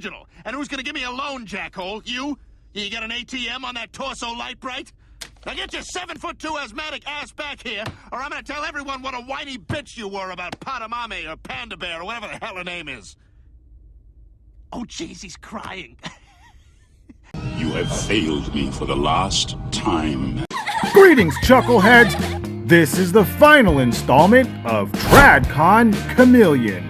original. And who's gonna give me a loan, jackhole? You? You got an ATM on that torso light bright? Now get your 7'2" asthmatic ass back here, or I'm gonna tell everyone what a whiny bitch you were about Padamame or Panda Bear or whatever the hell her name is. Oh, jeez, he's crying. You have failed me for the last time. Greetings, chuckleheads! This is the final installment of TradCon Chameleon.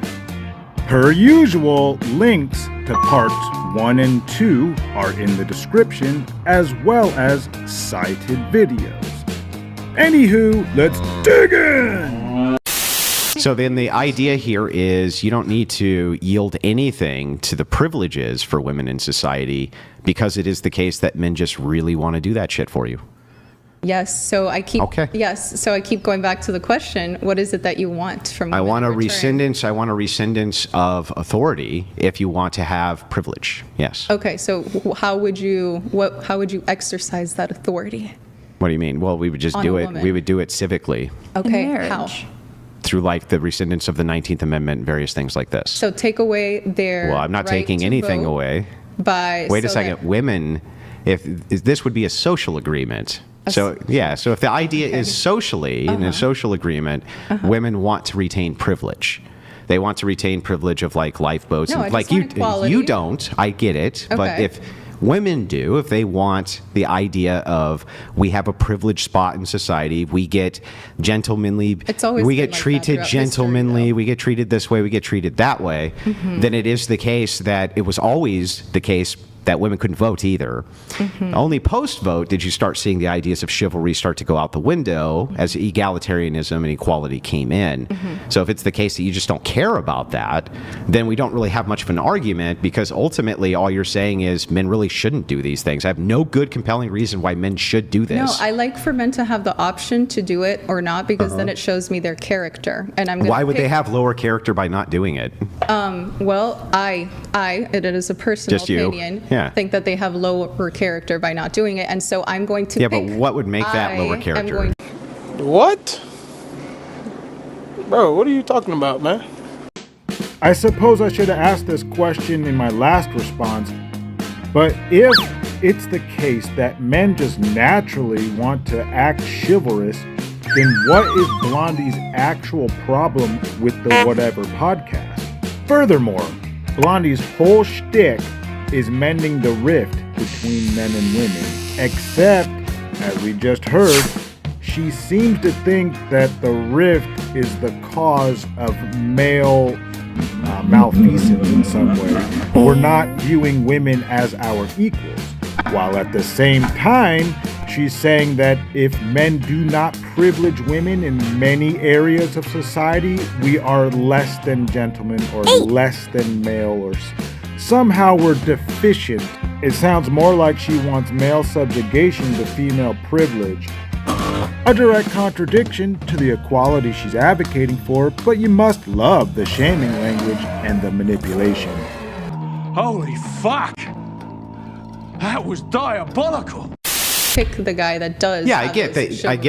Per usual, links to parts 1 and 2 are in the description, as well as cited videos. Anywho, let's dig in! So then the idea here is you don't need to yield anything to the privileges for women in society because it is the case that men just really want to do that shit for you. Yes, so I keep going back to the question, what is it that you want from women? I want a rescindance of authority if you want to have privilege. Yes. Okay, so how would you exercise that authority? What do you mean? Well, we would just do it. Woman. We would do it civically. Okay, how? Through like the rescindance of the 19th Amendment and various things like this. So take away their Well, I'm not right taking to anything vote away. Wait a second. Women, if this would be a social agreement. So if the idea is socially, in a social agreement, women want to retain privilege. They want to retain privilege of like lifeboats. No, and like you don't, I get it. Okay. But if women do, if they want the idea of we have a privileged spot in society, we get gentlemanly, we get treated gentlemanly, we get treated this way, we get treated that way, then it is the case that it was always the case that women couldn't vote either. Only post-vote did you start seeing the ideas of chivalry start to go out the window as egalitarianism and equality came in. So if it's the case that you just don't care about that, then we don't really have much of an argument because ultimately all you're saying is men really shouldn't do these things. I have no good compelling reason why men should do this. No, I like for men to have the option to do it or not because then it shows me their character. And why would they have lower character by not doing it? Well, it is a personal opinion. Think that they have lower character by not doing it, and so I'm going to. But what would make that lower character? What? Bro, what are you talking about, man? I suppose I should have asked this question in my last response, but if it's the case that men just naturally want to act chivalrous, then what is Blondie's actual problem with the Whatever podcast? Furthermore, Blondie's whole shtick is mending the rift between men and women, except, as we just heard, she seems to think that the rift is the cause of male malfeasance in some way. We're not viewing women as our equals, while at the same time, she's saying that if men do not privilege women in many areas of society, we are less than gentlemen or less than male or somehow we're deficient. It sounds more like she wants male subjugation to female privilege. A direct contradiction to the equality she's advocating for, but you must love the shaming language and the manipulation. Holy fuck! That was diabolical! Pick the guy that does. Yeah, I get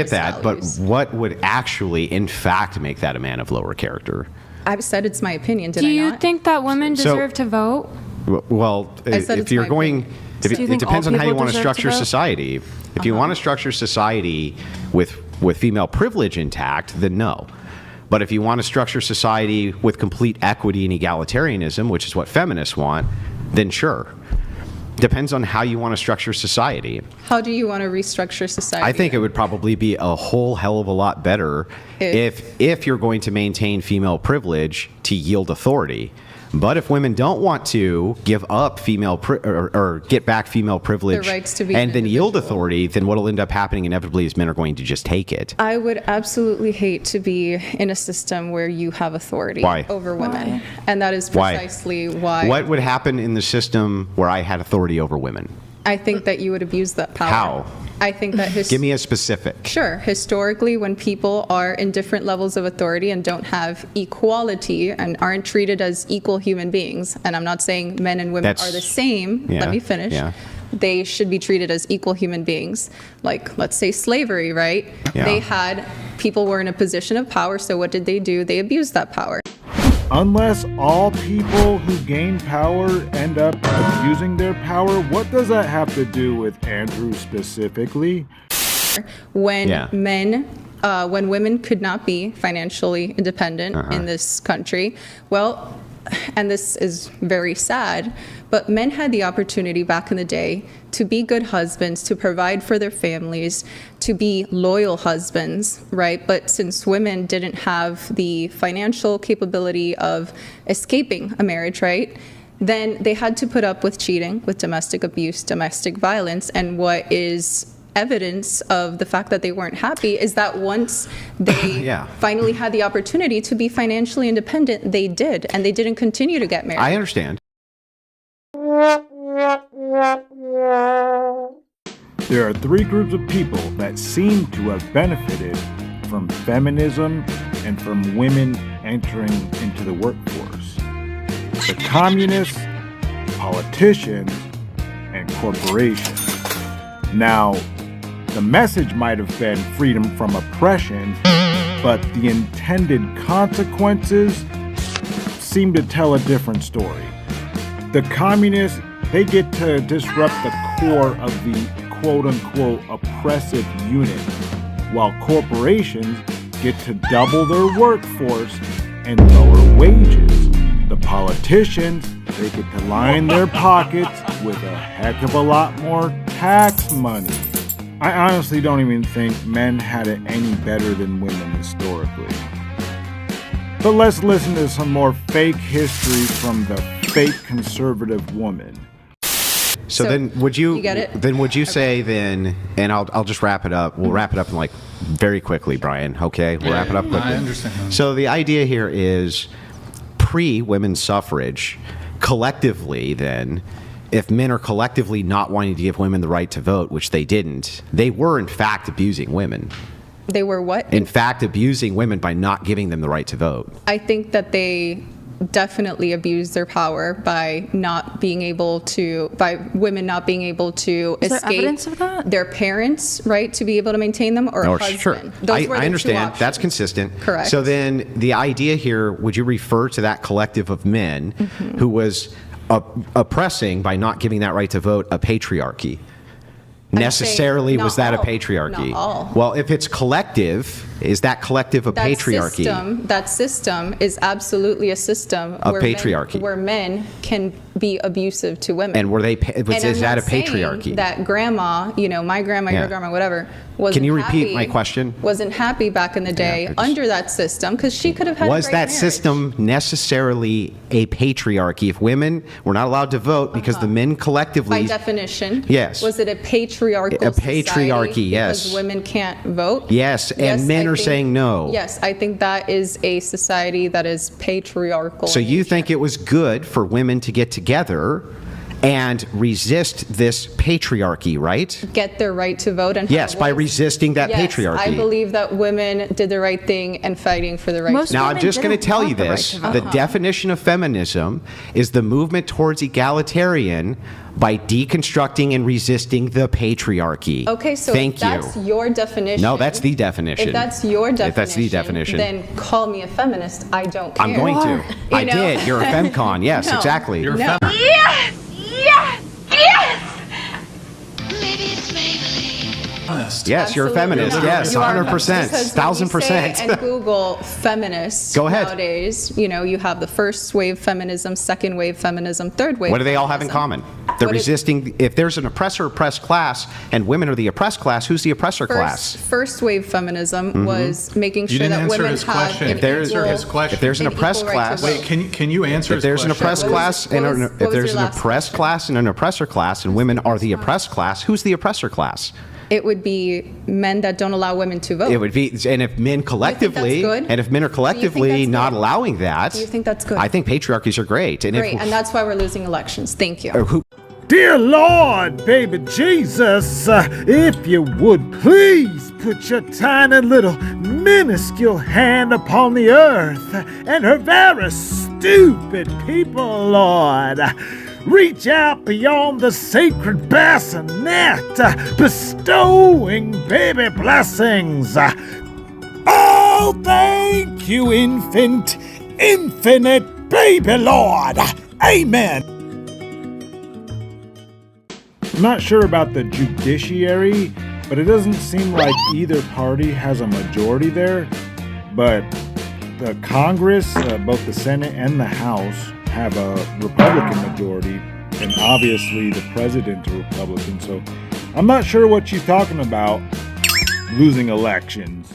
that. But what would actually, in fact, make that a man of lower character? I've said it's my opinion. Do you think that women deserve to vote? Well, if you're going, it depends on how you want to structure society. If you want to structure society with female privilege intact, then no. But if you want to structure society with complete equity and egalitarianism, which is what feminists want, then sure. Depends on how you want to structure society. How do you want to restructure society? I think it would probably be a whole hell of a lot better if you're going to maintain female privilege to yield authority. But if women don't want to give up female or get back female privilege and then yield authority, then what will end up happening inevitably is men are going to just take it. I would absolutely hate to be in a system where you have authority over women. And that is precisely why. What would happen in the system where I had authority over women? I think that you would abuse that power. How? I think that give me a specific. Sure. Historically, when people are in different levels of authority and don't have equality and aren't treated as equal human beings, and I'm not saying men and women are the same. Let me finish. They should be treated as equal human beings. Like, let's say slavery, right? People were in a position of power, so what did they do? They abused that power. unless all people who gain power end up abusing their power, what does that have to do with Andrew specifically? When when women could not be financially independent in this country, well, and this is very sad, but men had the opportunity back in the day to be good husbands, to provide for their families, to be loyal husbands, right? But since women didn't have the financial capability of escaping a marriage, right, then they had to put up with cheating, with domestic abuse, domestic violence, and what is evidence of the fact that they weren't happy is that once they finally had the opportunity to be financially independent, they did, and they didn't continue to get married. I understand. There are three groups of people that seem to have benefited from feminism and from women entering into the workforce: the communists, politicians, and corporations. Now, the message might have been freedom from oppression, but the intended consequences seem to tell a different story. The communists, they get to disrupt the core of the quote-unquote oppressive unit, while corporations get to double their workforce and lower wages. The politicians, they get to line their pockets with a heck of a lot more tax money. I honestly don't even think men had it any better than women historically. But let's listen to some more fake history from the fake conservative woman. So then would you get it? Then would you say then, and I'll just wrap it up. We'll wrap it up in like very quickly, Brian. Okay? We'll wrap it up quickly. I understand. So the idea here is pre-women's suffrage, collectively then, if men are collectively not wanting to give women the right to vote, which they didn't, they were in fact abusing women. They were what? In fact, abusing women by not giving them the right to vote. I think that they definitely abused their power by not being able to, by women not being able to Is there escape evidence of that? their parents, right, to be able to maintain them, or a husband. Sure. Those were the I two understand. options. That's consistent. Correct. So then the idea here, would you refer to that collective of men who was oppressing by not giving that right to vote a patriarchy? Necessarily was that a patriarchy? Not all. Well, if it's collective, is that collective a patriarchy? That system is absolutely a system of patriarchy, where men can be abusive to women. And were they? Is that a patriarchy? That grandma, my grandma, your grandma, whatever, wasn't Can you repeat happy, my question? Wasn't happy back in the day under that system because she could have had. Was a great that marriage. system necessarily a patriarchy? If women were not allowed to vote because the men collectively, by definition, yes, was it a patriarchal? A patriarchy, yes. Because women can't vote. Yes, and men are saying no. Yes, I think that is a society that is patriarchal. So you think it was good for women to get together and resist this patriarchy, right? Get their right to vote and yes, by resisting that patriarchy. I believe that women did the right thing and fighting for the right. Now I'm just going to tell you this: the definition of feminism is the movement towards egalitarian by deconstructing and resisting the patriarchy. Okay, so Thank if that's your definition. No, that's the definition. If that's your definition, if that's the definition, then call me a feminist. I don't care. I'm going to. I did. You're a femcon. Yes, No. exactly. You're a No. Yes! Yes! Yes! Maybe it's feminist. Yes, you're a feminist. Absolutely. Yes, You are, 100%, because 1000%. when you say and Google feminists Go ahead. nowadays, you have the first wave feminism, second wave feminism, third wave. What do they all have in common? They're resisting. If there's an oppressor-oppressed class and women are the oppressed class, who's the oppressor class? First wave feminism was making sure that women had If there's an oppressed class, wait, can you answer? If there's an oppressed class and if there's an oppressed class and an oppressor class, and women are the oppressed class, who's the oppressor class? It would be men that don't allow women to vote. It would be, and if men collectively, and if men are collectively not allowing that, do you think that's good? I think patriarchies are great. And great, and that's why we're losing elections. Thank you. Dear Lord, baby Jesus, if you would please put your tiny little minuscule hand upon the earth and her very stupid people, Lord. Reach out beyond the sacred bassinet, bestowing baby blessings. Oh, thank you, infant infinite baby lord. Amen. I'm not sure about the judiciary, but it doesn't seem like either party has a majority there. But the Congress, both the Senate and the House, have a Republican majority, and obviously the president's a Republican. So I'm not sure what you're talking about losing elections.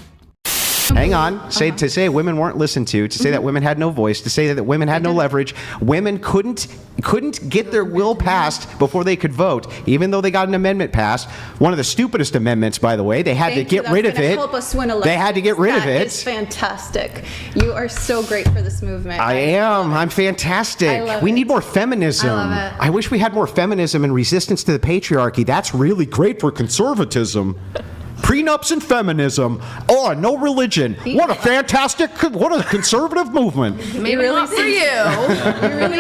Hang on. To say women weren't listened to say that women had no voice, to say that women had no leverage, women couldn't get their will passed before they could vote, even though they got an amendment passed. One of the stupidest amendments, by the way. They had to get rid of it. Help us win elections. They had to get rid of it. That is fantastic. You are so great for this movement. I am. I'm fantastic. We need more feminism. I love it. I wish we had more feminism and resistance to the patriarchy. That's really great for conservatism. Prenups and feminism. Oh, no religion. What a conservative movement. Maybe really not for you.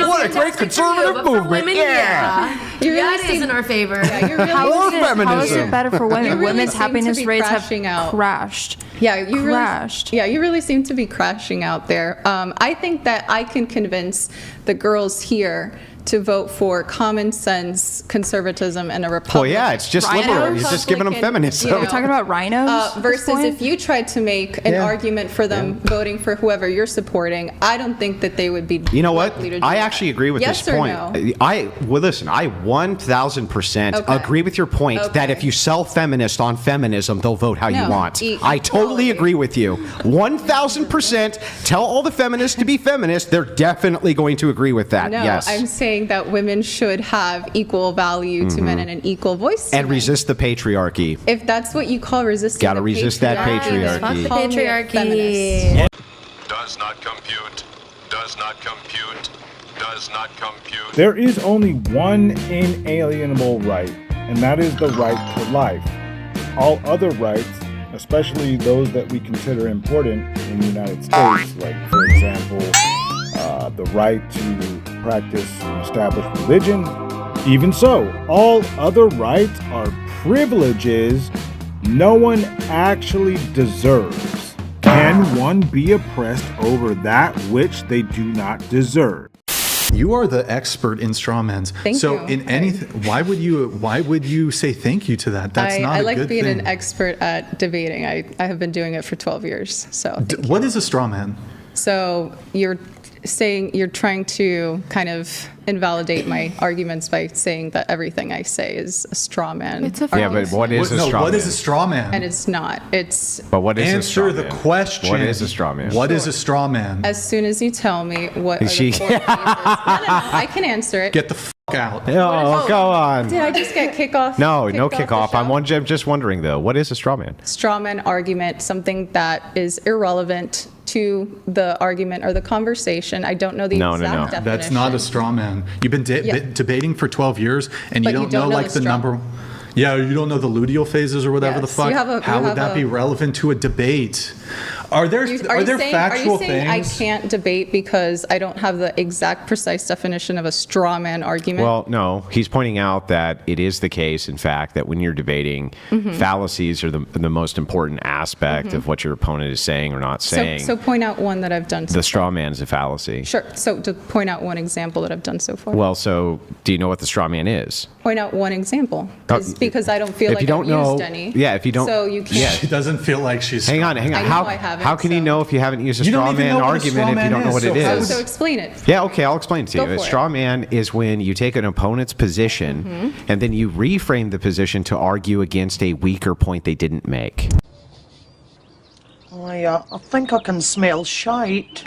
What a great conservative movement. Women, yeah. You really that is in our favor. Yeah, you're really How is it better for women? You really Women's seem to happiness be rates have crashing out. crashed. Yeah, you crashed. Really, you really seem to be crashing out there. I think that I can convince the girls here to vote for common sense conservatism and a Republican. Well, yeah, it's just liberal. He's just giving them feminism. We're talking about rhinos. Versus if you tried to make an argument for them voting for whoever you're supporting, I don't think that they would be. You know what? I actually agree with this point. No? Listen, I 1,000% agree with your point that if you sell feminist on feminism, they'll vote how you want. I totally agree with you. 1,000%. Tell all the feminists to be feminists. They're definitely going to agree with that. No, yes. I'm saying that women should have equal value to men and an equal voice. And resist the patriarchy. If that's what you call resisting Gotta resist that patriarchy. Fuck the patriarchy. Does not compute. Does not compute. Does not compute. There is only one inalienable right, and that is the right to life. All other rights, especially those that we consider important in the United States, like, for example, the right to practice and establish religion. Even so, all other rights are privileges no one actually deserves. Can one be oppressed over that which they do not deserve? You are the expert in strawmans. Thank so you. in anything, why would you say thank you to that? That's not a good thing. I like being an expert at debating. I have been doing it for 12 years. So what is a strawman? So you're trying to kind of invalidate my arguments by saying that everything I say is a straw man. Yeah, but what is a straw man? What is a straw man? And it's not. It's. But what is a straw man? Answer the question. What is a straw man? What is a straw man? As soon as you tell me what are the 4 phases. No, I can answer it. Get the f*** out. Oh, go on. Did I just get kicked off? No kickoff. I'm just wondering though, what is a straw man? Straw man argument, something that is irrelevant to the argument or the conversation. I don't know the exact definition. That's not a straw man. You've been debating for 12 years and you don't know like the number. Yeah, you don't know the luteal phases or whatever the fuck. How would that be relevant to a debate? Are there factual things? I can't debate because I don't have the exact precise definition of a straw man argument? Well, no. He's pointing out that it is the case, in fact, that when you're debating, fallacies are the most important aspect of what your opponent is saying or not saying. So point out one that I've done so far. The straw man is a fallacy. Sure. So to point out one example that I've done so far. Well, so do you know what the straw man is? Point out one example. Because I don't feel like I've used any. Yeah, if you don't. So you can't. Yeah, she doesn't feel like she's. Hang on. How can you know if you haven't used a straw man argument if you don't know what it is? So explain it. Yeah, okay, I'll explain it to you. A straw man is when you take an opponent's position and then you reframe the position to argue against a weaker point they didn't make. I think I can smell shite.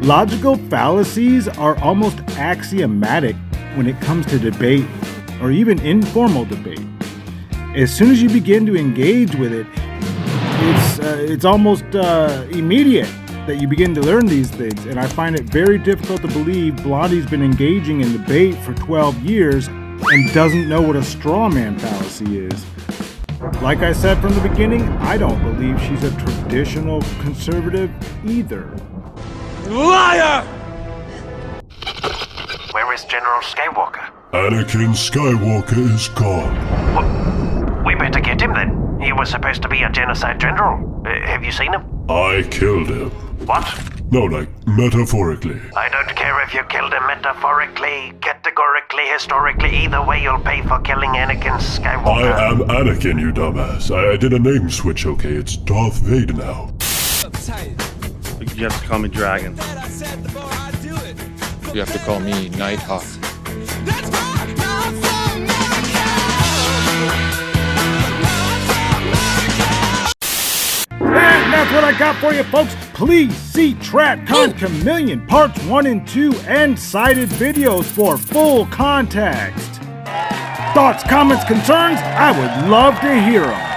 Logical fallacies are almost axiomatic when it comes to debate or even informal debate. As soon as you begin to engage with it, it's almost immediate that you begin to learn these things, and I find it very difficult to believe Blondie's been engaging in debate for 12 years and doesn't know what a straw man fallacy is. Like I said from the beginning, I don't believe she's a traditional conservative either. Liar! Where is General Skywalker? Anakin Skywalker is gone. What? We better get him then. He was supposed to be a genocide general. Have you seen him? I killed him. What? No, like, metaphorically. I don't care if you killed him metaphorically, categorically, historically. Either way, you'll pay for killing Anakin Skywalker. I am Anakin, you dumbass. I did a name switch, okay? It's Darth Vader now. You have to call me Dragon. You have to call me Nighthawk. And that's what I got for you, folks. Please see TradCon Chameleon Parts 1 and 2 and cited videos for full context. Thoughts, comments, concerns? I would love to hear them.